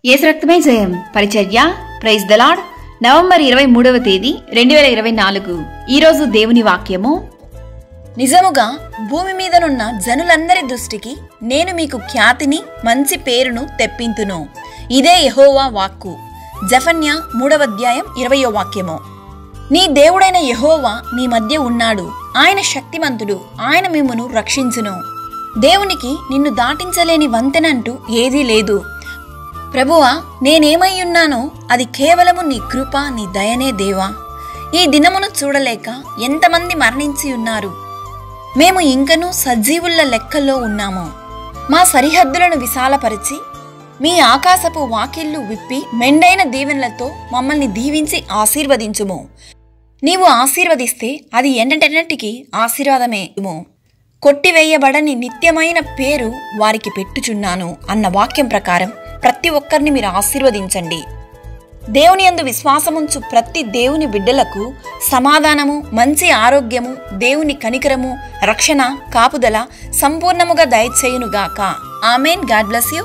యేసు రక్తమే జయం పరిచర్య ప్రైజ్ ద లార్డ్ నవంబర్ 23వ తేదీ 2024 ఈ రోజు దేవుని వాక్యము. నిజముగా భూమి మీదనున్న జనులందరి దృష్టికి నేను మీకు ఖ్యాతిని మంచి పేరును తెప్పింతును. ఇదే యెహోవా వాక్కు. జెఫన్యా 3వ అధ్యాయం 20వ వాక్యము. నీ దేవుడైన యెహోవా నీ మధ్య ఉన్నాడు. ఆయన శక్తిమంతుడు. ఆయన మిమ్మును రక్షించును. దేవునికి నిన్ను దాటించలేని వంతెనంటూ ఏదీ లేదు. ప్రభువా, నేనేమయ్యున్నానో అది కేవలము నీ కృప, నీ దయనే దేవా. ఈ దినమును చూడలేక ఎంతమంది మరణించి ఉన్నారు. మేము ఇంకనూ సజీవుల లెక్కల్లో ఉన్నాము. మా సరిహద్దులను విశాలపరిచి మీ ఆకాశపు వాకిళ్లు విప్పి మెండైన దీవెనలతో మమ్మల్ని దీవించి ఆశీర్వదించుము. నీవు ఆశీర్వదిస్తే అది ఎన్నటెన్నటికి ఆశీర్వాదమేమో. కొట్టివేయబడని నిత్యమైన పేరు వారికి పెట్టుచున్నాను అన్న వాక్యం ప్రకారం ప్రతి ఒక్కరిని మీరు ఆశీర్వదించండి. దేవుని యందు విశ్వాసముంచు ప్రతి దేవుని బిడ్డలకు సమాధానము, మంచి ఆరోగ్యము, దేవుని కనికరము, రక్షణ, కాపుదల సంపూర్ణముగా దయచేయునుగాక. ఆమెన్. God bless you.